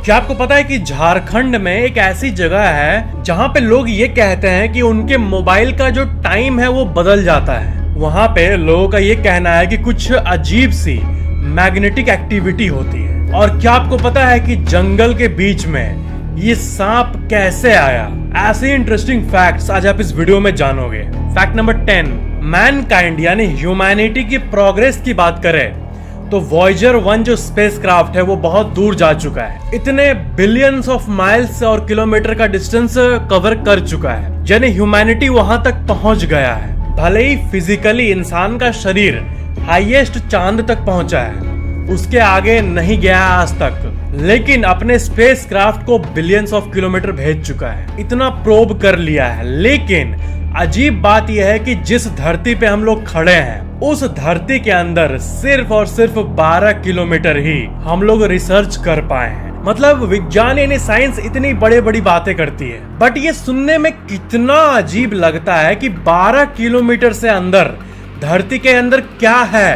क्या आपको पता है कि झारखंड में एक ऐसी जगह है जहाँ पे लोग ये कहते हैं कि उनके मोबाइल का जो टाइम है वो बदल जाता है। वहाँ पे लोगों का ये कहना है कि कुछ अजीब सी मैग्नेटिक एक्टिविटी होती है। और क्या आपको पता है कि जंगल के बीच में ये सांप कैसे आया? ऐसे इंटरेस्टिंग फैक्ट्स आज आप इस वीडियो में जानोगे। फैक्ट नंबर 10, मैनकाइंड यानी ह्यूमैनिटी की प्रोग्रेस की बात करें तो वॉयेजर 1 जो स्पेसक्राफ्ट है वो बहुत दूर जा चुका है। इतने बिलियंस ऑफ माइल्स और किलोमीटर का डिस्टेंस कवर कर चुका है, यानी ह्यूमैनिटी वहां तक पहुंच गया है। भले ही फिजिकली इंसान का शरीर हाईएस्ट चांद तक पहुंचा है, उसके आगे नहीं गया आज तक, लेकिन अपने स्पेसक्राफ्ट को बिलियंस ऑफ किलोमीटर भेज चुका है, इतना प्रोब कर लिया है। लेकिन अजीब बात यह है कि जिस धरती पे हम लोग खड़े हैं उस धरती के अंदर सिर्फ और सिर्फ 12 किलोमीटर ही हम लोग रिसर्च कर पाए हैं। मतलब विज्ञान यानी साइंस इतनी बड़ी बड़ी बातें करती है, बट ये सुनने में कितना अजीब लगता है कि 12 किलोमीटर से अंदर धरती के अंदर क्या है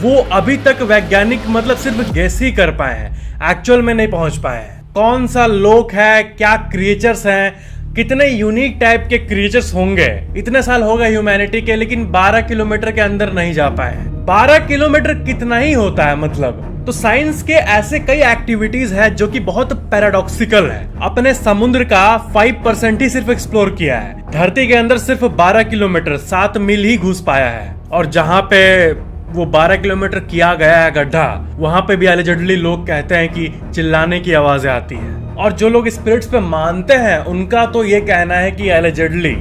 वो अभी तक वैज्ञानिक मतलब सिर्फ गेस ही कर पाए हैं, एक्चुअल में नहीं पहुंच पाए हैं। कौन सा लोक है, क्या क्रिएचर्स हैं, कितने यूनिक टाइप के क्रिएचर्स होंगे। इतने साल हो गए ह्यूमैनिटी के, लेकिन 12 किलोमीटर के अंदर नहीं जा पाए हैं। 12 किलोमीटर कितना ही होता है मतलब। तो साइंस के ऐसे कई एक्टिविटीज है जो कि बहुत पैराडॉक्सिकल है। अपने समुद्र का 5% ही सिर्फ एक्सप्लोर किया है। धरती के अंदर सिर्फ 12 किलोमीटर 7 मील ही घुस पाया है। और जहाँ पे वो 12 किलोमीटर किया गया है गड्ढा, वहां पे भी एलिजेडली लोग कहते हैं कि चिल्लाने की आवाजें आती है। और जो लोग स्पिरिट्स पे मानते हैं उनका तो ये कहना है कि एलिजेडली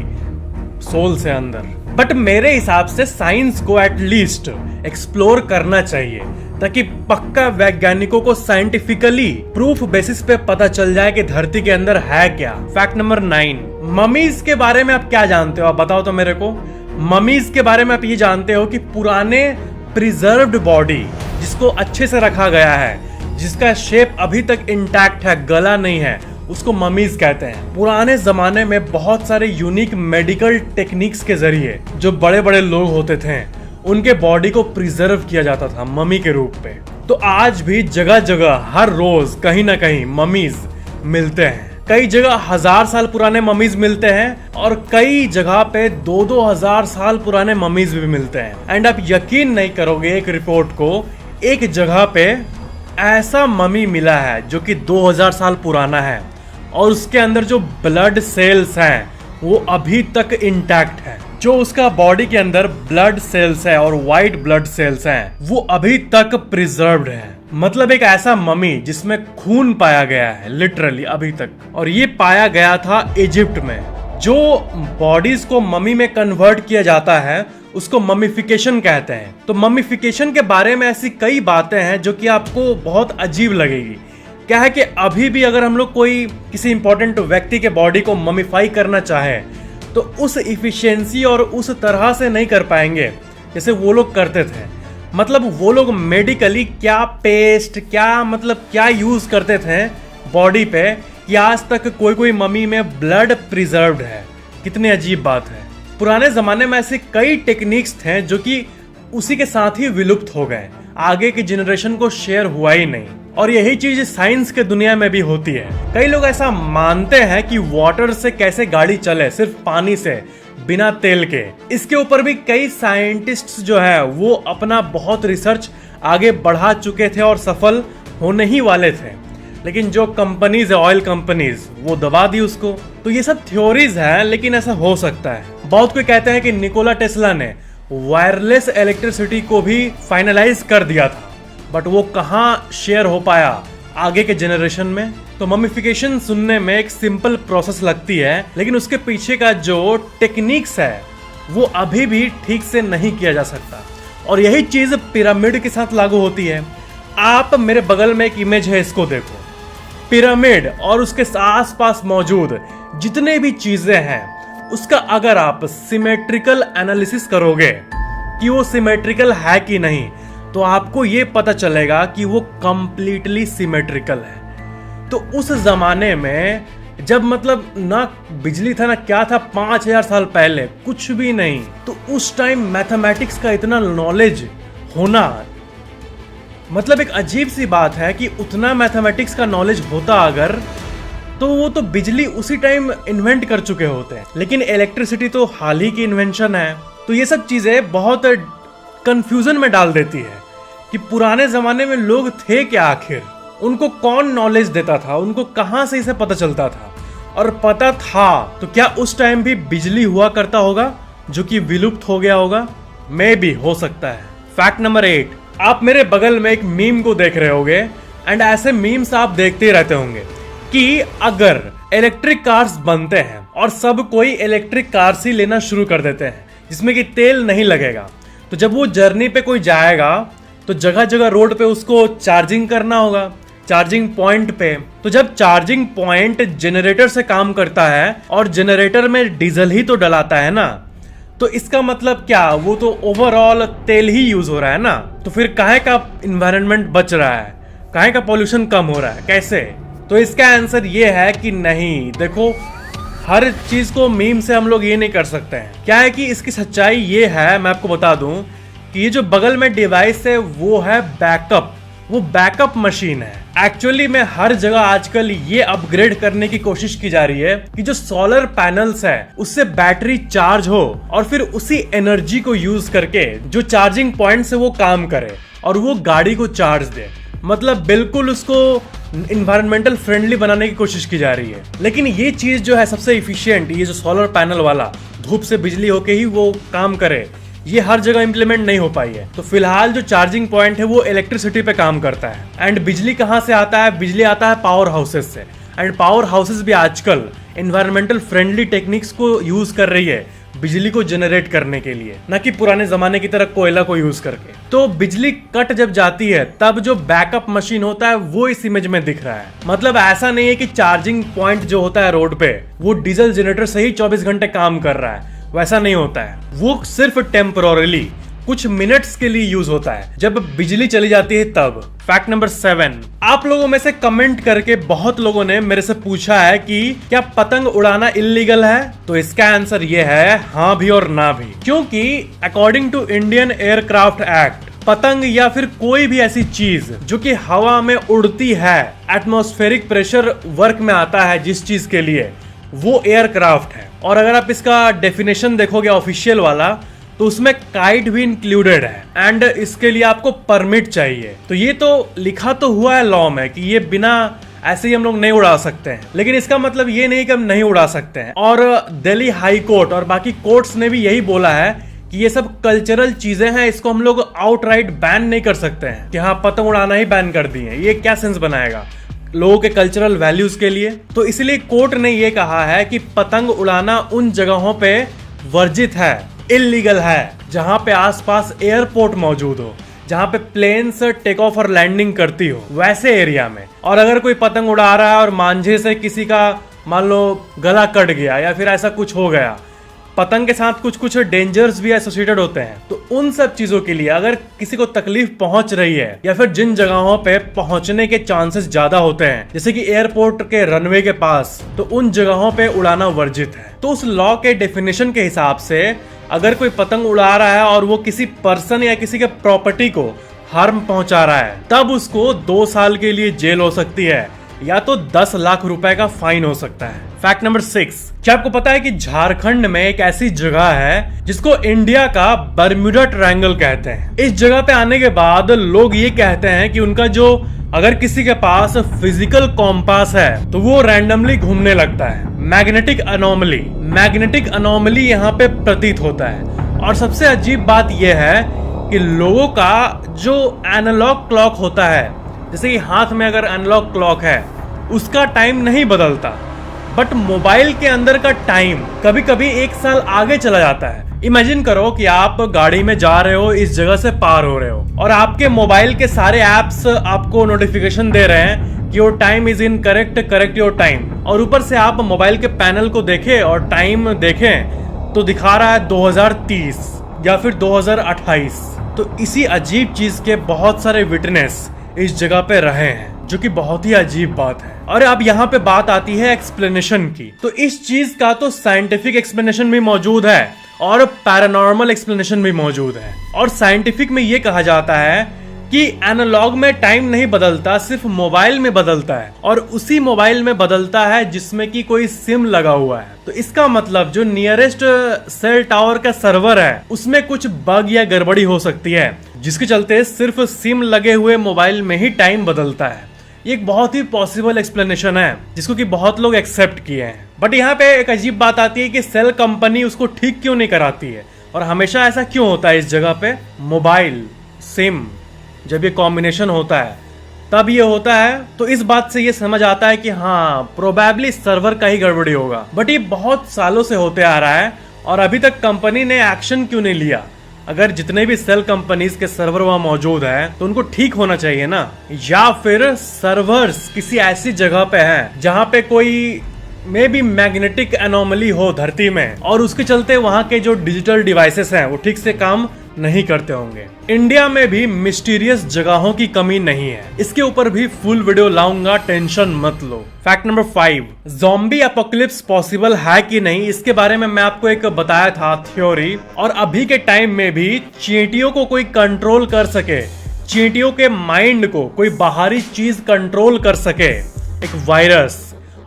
सोल से अंदर। बट मेरे हिसाब से साइंस को एटलीस्ट एक्सप्लोर करना चाहिए ताकि पक्का वैज्ञानिकों को साइंटिफिकली प्रूफ बेसिस पे पता चल जाए कि धरती के अंदर है क्या। फैक्ट नंबर 9, ममीज के बारे में आप क्या जानते हो? आप बताओ तो मेरे को। ममीज के बारे में आप ये जानते हो कि पुराने प्रिजर्व्ड बॉडी जिसको अच्छे से रखा गया है, जिसका शेप अभी तक इंटैक्ट है, गला नहीं है, उसको ममीज कहते हैं। पुराने जमाने में बहुत सारे यूनिक मेडिकल टेक्निक्स के जरिए जो बड़े बड़े लोग होते थे उनके बॉडी को प्रिजर्व किया जाता था ममी के रूप पे। तो आज भी जगह जगह हर रोज कहीं ना कहीं ममीज मिलते हैं। कई जगह 1000 साल पुराने ममीज मिलते हैं और कई जगह पे 2-2 हजार साल पुराने ममीज भी मिलते हैं। एंड आप यकीन नहीं करोगे, एक रिपोर्ट को एक जगह पे ऐसा ममी मिला है जो कि 2000 साल पुराना है और उसके अंदर जो ब्लड सेल्स हैं वो अभी तक इंटैक्ट है। जो उसका बॉडी के अंदर ब्लड सेल्स है और व्हाइट ब्लड सेल्स हैं वो अभी तक प्रिजर्व्ड है। मतलब एक ऐसा ममी जिसमें खून पाया गया है लिटरली अभी तक। और ये पाया गया था इजिप्ट में। जो बॉडीज को ममी में कन्वर्ट किया जाता है उसको ममीफिकेशन कहते हैं। तो ममीफिकेशन के बारे में ऐसी कई बातें हैं जो कि आपको बहुत अजीब लगेगी। क्या है कि अभी भी अगर हम लोग कोई किसी इंपॉर्टेंट व्यक्ति के बॉडी को ममीफाई करना चाहे तो उस इफिशिएंसी और उस तरह से नहीं कर पाएंगे जैसे वो लोग करते थे। मतलब वो लोग मेडिकली क्या पेस्ट, क्या मतलब क्या यूज करते थे बॉडी पे कि आज तक कोई ममी में ब्लड प्रिजर्व्ड है। कितनी अजीब बात है। पुराने जमाने में ऐसे कई टेक्निक्स थे जो कि उसी के साथ ही विलुप्त हो गए, आगे की जनरेशन को शेयर हुआ ही नहीं। और यही चीज साइंस के दुनिया में भी होती है। कई लोग ऐसा मानते हैं कि वाटर से कैसे गाड़ी चले, सिर्फ पानी से, बिना तेल के। इसके ऊपर भी कई साइंटिस्ट्स जो है वो अपना बहुत रिसर्च आगे बढ़ा चुके थे और सफल होने ही वाले थे, लेकिन जो कंपनीज है, ऑयल कंपनीज, वो दबा दी उसको। तो ये सब थ्योरीज है, लेकिन ऐसा हो सकता है। बहुत कोई कहते हैं कि निकोला टेस्ला ने वायरलेस इलेक्ट्रिसिटी को भी फाइनलाइज कर दिया था, बट वो कहाँ शेयर हो पाया आगे के जनरेशन में। तो ममीफिकेशन सुनने में एक सिंपल प्रोसेस लगती है, लेकिन उसके पीछे का जो टेक्निक्स है वो अभी भी ठीक से नहीं किया जा सकता। और यही चीज पिरामिड के साथ लागू होती है। आप मेरे बगल में एक इमेज है, इसको देखो। पिरामिड और उसके आसपास मौजूद जितने भी चीजें हैं उसका अगर आप सिमेट्रिकल एनालिसिस करोगे कि वो सिमेट्रिकल है कि नहीं, तो आपको ये पता चलेगा कि वो कंप्लीटली सिमेट्रिकल है। तो उस जमाने में जब मतलब ना बिजली था ना क्या था, 5000 साल पहले कुछ भी नहीं, तो उस टाइम मैथमेटिक्स का इतना नॉलेज होना मतलब एक अजीब सी बात है कि उतना मैथमेटिक्स का नॉलेज होता अगर, तो वो तो बिजली उसी टाइम इन्वेंट कर चुके होते हैं। लेकिन इलेक्ट्रिसिटी तो हाल ही की इन्वेंशन है। तो ये सब चीजें बहुत कंफ्यूजन में डाल देती है कि पुराने जमाने में लोग थे क्या आखिर, उनको कौन नॉलेज देता था, उनको कहां से इसे पता चलता था, और पता था तो क्या उस टाइम भी बिजली हुआ करता होगा जो कि विलुप्त हो गया होगा? मे भी हो सकता है। फैक्ट नंबर 8, आप मेरे बगल में एक मीम को देख रहे होंगे एंड ऐसे मीम्स आप देखते ही रहते होंगे कि अगर इलेक्ट्रिक कार्स बनते हैं और सब कोई इलेक्ट्रिक कार्स ही लेना शुरू कर देते हैं जिसमें कि तेल नहीं लगेगा, तो जब वो जर्नी पे कोई जाएगा तो जगह जगह रोड पे उसको चार्जिंग करना होगा, चार्जिंग पॉइंट पे। तो जब चार्जिंग पॉइंट जनरेटर से काम करता है और जनरेटर में डीजल ही तो डलाता है ना, तो इसका मतलब क्या, वो तो ओवरऑल तेल ही यूज हो रहा है ना। तो फिर काहे का इन्वायरमेंट बच रहा है, काहे का पोल्यूशन कम हो रहा है, कैसे? तो इसका आंसर ये है कि नहीं, देखो हर चीज को मीम से हम लोग ये नहीं कर सकते हैं। क्या है कि इसकी सच्चाई ये है, मैं आपको बता दूं कि ये जो बगल में डिवाइस है वो है बैकअप, वो बैकअप मशीन है। एक्चुअली में हर जगह आजकल ये अपग्रेड करने की कोशिश की जा रही है कि जो सोलर पैनल्स है उससे बैटरी चार्ज हो और फिर उसी एनर्जी को यूज करके जो चार्जिंग पॉइंट से वो काम करे और वो गाड़ी को चार्ज दे। मतलब बिल्कुल उसको इन्वायरमेंटल फ्रेंडली बनाने की कोशिश की जा रही है। लेकिन ये चीज जो है सबसे इफिशियंट, ये जो सोलर पैनल वाला धूप से बिजली होके ही वो काम करे, ये हर जगह इंप्लीमेंट नहीं हो पाई है। तो फिलहाल जो चार्जिंग पॉइंट है वो इलेक्ट्रिसिटी पे काम करता है। एंड बिजली कहाँ से आता है? बिजली आता है पावर हाउसेस से। एंड पावर हाउसेस भी आजकल एनवायरमेंटल फ्रेंडली टेक्निक्स को यूज कर रही है बिजली को जनरेट करने के लिए, ना कि पुराने जमाने की तरह कोयला को यूज करके। तो बिजली कट जब जाती है तब जो बैकअप मशीन होता है वो इस इमेज में दिख रहा है। मतलब ऐसा नहीं है कि चार्जिंग पॉइंट जो होता है रोड पे वो डीजल जनरेटर से ही 24 घंटे काम कर रहा है, वैसा नहीं होता है। वो सिर्फ टेम्पोरली कुछ मिनट्स के लिए यूज होता है, जब बिजली चली जाती है तब। फैक्ट नंबर 7, आप लोगों में से कमेंट करके बहुत लोगों ने मेरे से पूछा है कि क्या पतंग उड़ाना इलीगल है? तो इसका आंसर ये है हाँ भी और ना भी। क्योंकि according to Indian aircraft act, पतंग या फिर कोई भी ऐसी चीज जो कि हवा में उड़ती है, एटमॉस्फेरिक प्रेशर वर्क में आता है जिस चीज के लिए, वो एयरक्राफ्ट है। और अगर आप इसका डेफिनेशन देखोगे ऑफिशियल वाला, तो उसमें काइट भी इंक्लूडेड है एंड इसके लिए आपको परमिट चाहिए। तो ये तो लिखा तो हुआ है लॉ में कि ये बिना ऐसे ही हम लोग नहीं उड़ा सकते हैं, लेकिन इसका मतलब ये नहीं कि हम नहीं उड़ा सकते हैं। और दिल्ली हाई कोर्ट और बाकी कोर्ट्स ने भी यही बोला है कि ये सब कल्चरल चीजें हैं, इसको हम लोग आउटराइट बैन नहीं कर सकते हैं कि हाँ पतंग उड़ाना ही बैन कर दिए। ये क्या सेंस बनाएगा लोगों के कल्चरल वैल्यूज के लिए? तो इसलिए कोर्ट ने ये कहा है कि पतंग उड़ाना उन जगहों पे वर्जित है, इलीगल है, जहां पे आसपास एयरपोर्ट मौजूद हो, जहां पे प्लेन्स टेक ऑफ और लैंडिंग करती हो, वैसे एरिया में। और अगर कोई पतंग उड़ा रहा है और मांझे से किसी का मान लो गला कट गया या फिर ऐसा कुछ हो गया, पतंग के साथ कुछ कुछ डेंजर्स भी एसोसिएटेड होते हैं, तो उन सब चीजों के लिए अगर किसी को तकलीफ पहुंच रही है या फिर जिन जगहों पे पहुंचने के चांसेस ज्यादा होते हैं, जैसे कि एयरपोर्ट के रनवे के पास, तो उन जगहों पे उड़ाना वर्जित है। तो उस लॉ के डेफिनेशन के हिसाब से अगर कोई पतंग उड़ा रहा है और वो किसी पर्सन या किसी के प्रॉपर्टी को हार्म पहुंचा रहा है, तब उसको 2 साल के लिए जेल हो सकती है या तो 10 लाख रुपए का फाइन हो सकता है। फैक्ट नंबर 6, क्या आपको पता है कि झारखंड में एक ऐसी जगह है जिसको इंडिया का बर्म्यूडा ट्रायंगल कहते हैं। इस जगह पे आने के बाद लोग ये कहते हैं कि उनका जो, अगर किसी के पास फिजिकल कॉम्पास है तो वो रैंडमली घूमने लगता है। मैग्नेटिक अनोमली यहाँ पे प्रतीत होता है। और सबसे अजीब बात यह है कि लोगों का जो एनालॉग क्लॉक होता है, जैसे कि हाथ में अगर एनालॉग क्लॉक है, उसका टाइम नहीं बदलता, बट मोबाइल के अंदर का टाइम कभी कभी 1 साल आगे चला जाता है। इमेजिन करो कि आप गाड़ी में जा रहे हो, इस जगह से पार हो रहे हो और आपके मोबाइल के सारे एप्स आपको नोटिफिकेशन दे रहे हैं कि your time is in correct your time, और ऊपर से आप मोबाइल के पैनल को देखें और टाइम देखें तो दिखा रहा है 2030 या फिर 2028। तो इसी अजीब चीज के बहुत सारे विटनेस इस जगह पे रहे हैं, जो कि बहुत ही अजीब बात है। और अब यहाँ पे बात आती है एक्सप्लेनेशन की। तो इस चीज का तो साइंटिफिक एक्सप्लेनेशन भी मौजूद है और पैरानॉर्मल एक्सप्लेनेशन भी मौजूद है। और साइंटिफिक में ये कहा जाता है कि एनालॉग में टाइम नहीं बदलता, सिर्फ मोबाइल में बदलता है, और उसी मोबाइल में बदलता है जिसमें कि कोई सिम लगा हुआ है। तो इसका मतलब जो नियरेस्ट सेल टावर का सर्वर है उसमें कुछ बग या गड़बड़ी हो सकती है, जिसके चलते सिर्फ सिम लगे हुए मोबाइल में ही टाइम बदलता है। ये एक बहुत ही पॉसिबल एक्सप्लेनेशन है जिसको कि बहुत लोग एक्सेप्ट किए हैं। बट यहाँ पे एक अजीब बात आती है कि सेल कंपनी उसको ठीक क्यों नहीं कराती है, और हमेशा ऐसा क्यों होता है इस जगह पे। मोबाइल सिम जब ये कॉम्बिनेशन होता है तब ये होता है, तो इस बात से ये समझ आता है कि हाँ प्रोबेबली सर्वर का ही गड़बड़ी होगा। बट ये बहुत सालों से होते आ रहा है और अभी तक कंपनी ने एक्शन क्यों नहीं लिया। अगर जितने भी सेल कंपनीज के सर्वर वहां मौजूद है तो उनको ठीक होना चाहिए ना, या फिर सर्वर्स किसी ऐसी जगह पे हैं जहां पे कोई मे बी मैग्नेटिक एनोमली हो धरती में, और उसके चलते वहां के जो डिजिटल डिवाइसेस हैं वो ठीक से काम नहीं करते होंगे। इंडिया में भी मिस्टीरियस जगहों की कमी नहीं है, इसके ऊपर भी फुल वीडियो लाऊंगा, टेंशन मत लो। Fact number 5, zombie apocalypse possible है कि नहीं, इसके बारे में मैं आपको एक बताया था थ्योरी। और अभी के टाइम में भी चींटियों को कोई कंट्रोल कर सके, चींटियों के माइंड को कोई बाहरी चीज कंट्रोल कर सके, एक वायरस,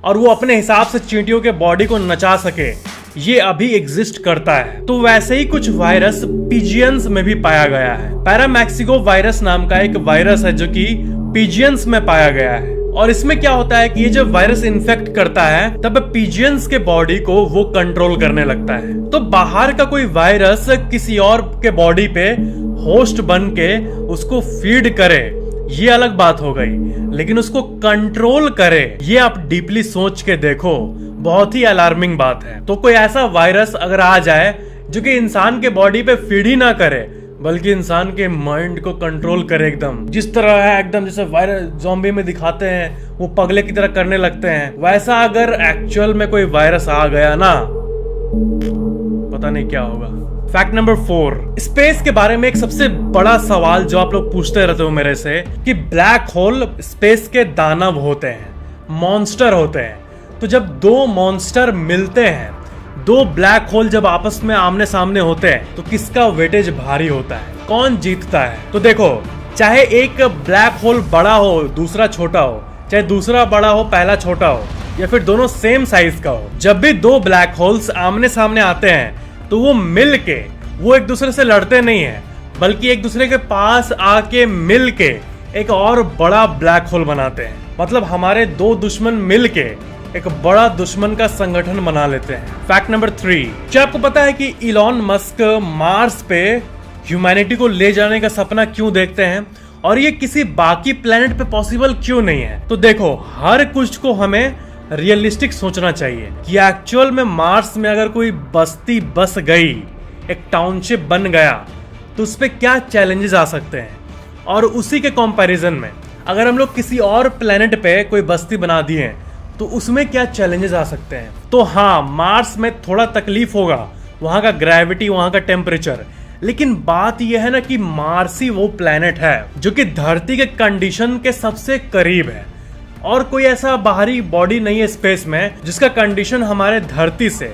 और वो अपने हिसाब से चींटियों के बॉडी को नचा सके, ये अभी एग्जिस्ट करता है। तो वैसे ही कुछ वायरस पिजियंस में भी पाया गया है। पैरामैक्सिको वायरस नाम का एक वायरस है जो कि पिजियंस में पाया गया है। और इसमें क्या होता है कि ये जब वायरस इन्फेक्ट करता है तब पिजियंस के बॉडी को वो कंट्रोल करने लगता है। तो बाहर का कोई वायरस किसी और के बॉडी पे होस्ट बन के उसको फीड करे, ये अलग बात हो गई, लेकिन उसको कंट्रोल करे, ये आप डीपली सोच के देखो, बहुत ही अलार्मिंग बात है। तो कोई ऐसा वायरस अगर आ जाए जो कि इंसान के बॉडी पे फीड ही ना करे बल्कि इंसान के माइंड को कंट्रोल करे, एकदम जिस तरह है, एकदम जैसे वायरस ज़ॉम्बी में दिखाते हैं वो पगले की तरह करने लगते हैं, वैसा अगर एक्चुअल में कोई वायरस आ गया ना, पता नहीं क्या होगा। फैक्ट नंबर 4, स्पेस के बारे में एक सबसे बड़ा सवाल जो आप लोग पूछते रहते हो मेरे से कि ब्लैक होल स्पेस के दानव होते हैं, मॉन्स्टर होते हैं। तो जब दो मॉन्स्टर मिलते हैं, दो ब्लैक होल जब आपस में आमने सामने होते हैं तो किसका वेटेज भारी होता है, कौन जीतता है। तो देखो, चाहे एक ब्लैक होल बड़ा हो दूसरा छोटा हो, चाहे दूसरा बड़ा हो पहला छोटा हो, या फिर दोनों सेम साइज का हो, जब भी दो ब्लैक होल्स आमने सामने आते हैं तो वो मिल के वो एक दूसरे से लड़ते नहीं है, बल्कि एक दूसरे के पास आके मिल के एक और बड़ा ब्लैक होल बनाते हैं। मतलब हमारे दो दुश्मन मिल के एक बड़ा दुश्मन का संगठन बना लेते हैं। फैक्ट नंबर 3, क्या आपको पता है कि इलॉन मस्क मार्स पे ह्यूमैनिटी को ले जाने का सपना क्यों देखते हैं, और ये किसी बाकी प्लेनेट पे पॉसिबल क्यों नहीं है। तो देखो, हर कुछ को हमें रियलिस्टिक सोचना चाहिए कि एक्चुअल में मार्स में अगर कोई बस्ती बस गई, एक टाउनशिप बन गया, तो उस पे क्या चैलेंजेस आ सकते हैं, और उसी के कंपैरिजन में अगर हम लोग किसी और प्लेनेट पे कोई बस्ती बना दिए तो उसमें क्या चैलेंजेस आ सकते हैं। तो हाँ, मार्स में थोड़ा तकलीफ होगा, वहां का ग्रेविटी, वहां का टेम्परेचर, लेकिन बात यह है ना कि मार्स ही वो प्लेनेट है जो कि धरती के कंडीशन के सबसे करीब है, और कोई ऐसा बाहरी बॉडी नहीं है स्पेस में जिसका कंडीशन हमारे धरती से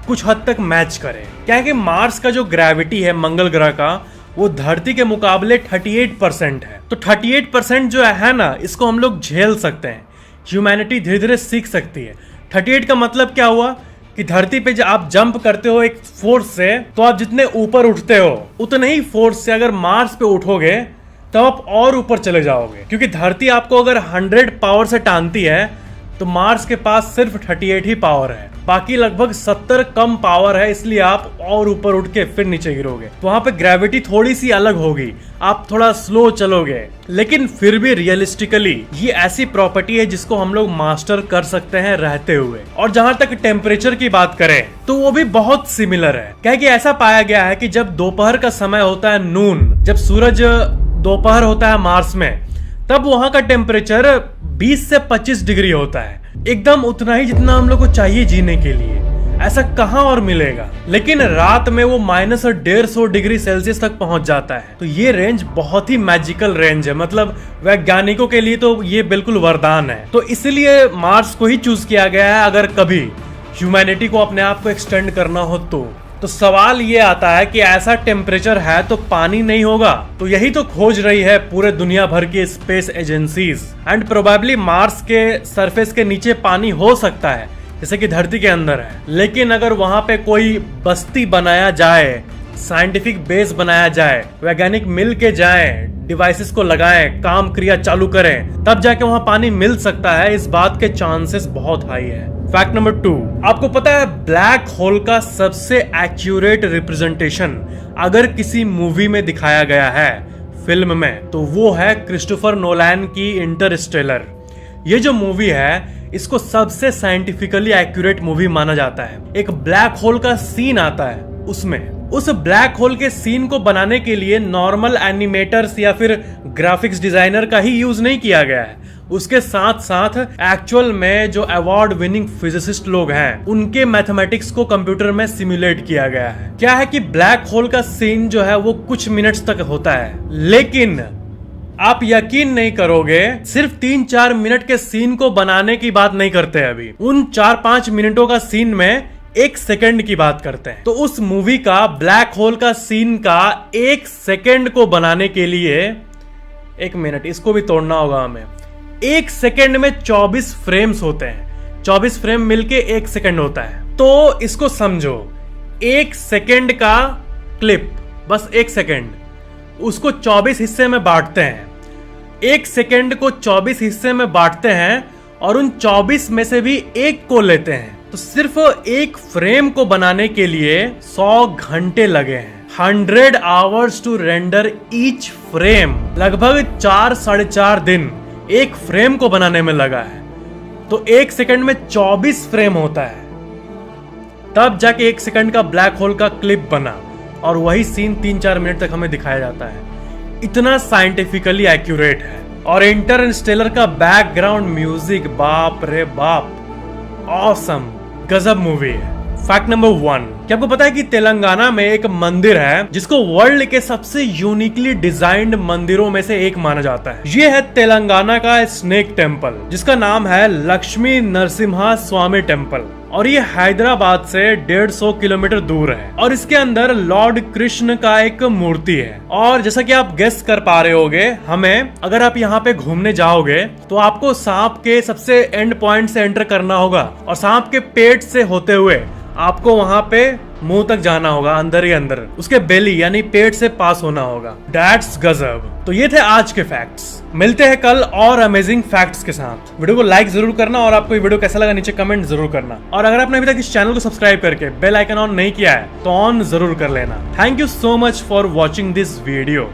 कुछ हद तक मैच करे। क्या है कि मार्स का जो ग्रेविटी है मंगल ग्रह का, वो धरती के मुकाबले 38% है। तो 38% जो है ना, इसको हम लोग झेल सकते हैं, ह्यूमैनिटी धीरे धीरे सीख सकती है। 38 का मतलब क्या हुआ कि धरती पे जब आप जंप करते हो एक फोर्स से, तो आप जितने ऊपर उठते हो उतने ही फोर्स से अगर मार्स पे उठोगे तब आप और ऊपर चले जाओगे, क्योंकि धरती आपको अगर 100 पावर से टानती है तो मार्स के पास सिर्फ 38 ही पावर है, बाकी लगभग 70 कम पावर है, इसलिए आप और ऊपर उठ के फिर नीचे गिरोगे। तो वहां पे ग्रेविटी थोड़ी सी अलग होगी, आप थोड़ा स्लो चलोगे, लेकिन फिर भी रियलिस्टिकली ये ऐसी प्रॉपर्टी है जिसको हम लोग मास्टर कर सकते हैं रहते हुए। और जहां तक टेम्परेचर की बात करें तो वो भी बहुत सिमिलर है। क्या कि ऐसा पाया गया है कि जब दोपहर का समय होता है, नून, जब सूरज दोपहर होता है मार्स में, तब वहां का टेम्परेचर 20 से 25 डिग्री होता है, एकदम उतना ही जितना हम लोग को चाहिए जीने के लिए। ऐसा कहां और मिलेगा। लेकिन रात में वो -150 डिग्री सेल्सियस तक पहुंच जाता है। तो ये रेंज बहुत ही मैजिकल रेंज है, मतलब वैज्ञानिकों के लिए तो ये बिल्कुल वरदान है। तो इसलिए मार्स को ही चूज किया गया है अगर कभी ह्यूमैनिटी को अपने आप को एक्सटेंड करना हो तो तो सवाल ये आता है कि ऐसा टेम्परेचर है तो पानी नहीं होगा। तो यही तो खोज रही है पूरे दुनिया भर की space agencies. And probably Mars के सरफेस के नीचे पानी हो सकता है, जैसे कि धरती के अंदर है। लेकिन अगर वहां पे कोई बस्ती बनाया जाए, साइंटिफिक बेस बनाया जाए, वैज्ञानिक मिल के जाएं, डिवाइसेस को लगाएं, काम क्रिया चालू करें, तब जाके वहां पानी मिल सकता है। इस बात के चांसेस बहुत हाई है। फैक्ट नंबर 2, आपको पता है ब्लैक होल का सबसे एक्यूरेट रिप्रेजेंटेशन अगर किसी मूवी में दिखाया गया है, फिल्म में, तो वो है क्रिस्टोफर नोलन की इंटरस्टेलर। ये जो मूवी है, इसको सबसे साइंटिफिकली एक्यूरेट मूवी माना जाता है। एक ब्लैक होल का सीन आता है उसमें। उस ब्लैक होल के सीन को बनाने के लिए नॉर्मल एनिमेटर्स या फिर ग्राफिक्स डिजाइनर का ही यूज नहीं किया गया है। उसके साथ साथ एक्चुअल में जो अवार्ड विनिंग फिजिसिस्ट लोग हैं, उनके मैथमेटिक्स को कंप्यूटर में सिमुलेट किया गया है। क्या है कि ब्लैक होल का सीन जो है वो कुछ मिनट्स तक होता है, लेकिन आप यकीन नहीं करोगे, सिर्फ 3-4 मिनट के सीन को बनाने की बात नहीं करते अभी। उन 4-5 मिनटों का सीन में 1 सेकंड की बात करते हैं। तो उस मूवी का ब्लैक होल का सीन का 1 सेकंड को बनाने के लिए 1 मिनट, इसको भी तोड़ना होगा हमें। 1 सेकंड में 24 फ्रेम्स होते हैं। 24 फ्रेम मिलके 1 सेकंड होता है। तो इसको समझो, 1 सेकंड का क्लिप, बस 1 सेकंड, उसको 24 हिस्से में बांटते हैं। 1 सेकंड को 24 हिस्से में बांटते हैं और उन 24 में से भी 1 को लेते हैं। तो सिर्फ 1 फ्रेम को बनाने के लिए 100 घंटे लगे हैं। 100 hours to render each frame. लगभग 4-4.5 दिन 1 फ्रेम को बनाने में लगा है। तो 1 सेकंड में 24 फ्रेम होता है, तब जाके 1 सेकंड का ब्लैक होल का क्लिप बना, और वही सीन 3-4 मिनट तक हमें दिखाया जाता है। इतना साइंटिफिकली एक्यूरेट है। और इंटरस्टेलर का बैकग्राउंड म्यूजिक, बाप रे बाप, ऑसम, गजब मूवी है। फैक्ट नंबर 1, क्या आपको पता है कि तेलंगाना में एक मंदिर है जिसको वर्ल्ड के सबसे यूनिकली डिजाइंड मंदिरों में से एक माना जाता है। ये है तेलंगाना का स्नेक टेम्पल, जिसका नाम है लक्ष्मी नरसिम्हा स्वामी टेम्पल, और ये हैदराबाद से 150 किलोमीटर दूर है। और इसके अंदर लॉर्ड कृष्ण का एक मूर्ति है। और जैसा कि आप गेस कर पा रहे होगे, हमें अगर आप यहाँ पे घूमने जाओगे तो आपको सांप के सबसे एंड पॉइंट से एंटर करना होगा, और सांप के पेट से होते हुए आपको वहां पे मुंह तक जाना होगा, अंदर ही अंदर उसके बेली यानी पेट से पास होना होगा। दैट्स गजब। तो ये थे आज के फैक्ट्स। मिलते हैं कल और अमेजिंग फैक्ट्स के साथ। वीडियो को लाइक जरूर करना, और आपको ये वीडियो कैसा लगा नीचे कमेंट जरूर करना। और अगर आपने अभी तक इस चैनल को सब्सक्राइब करके बेल आइकन ऑन नहीं किया है तो ऑन जरूर कर लेना। Thank you so much for watching this video.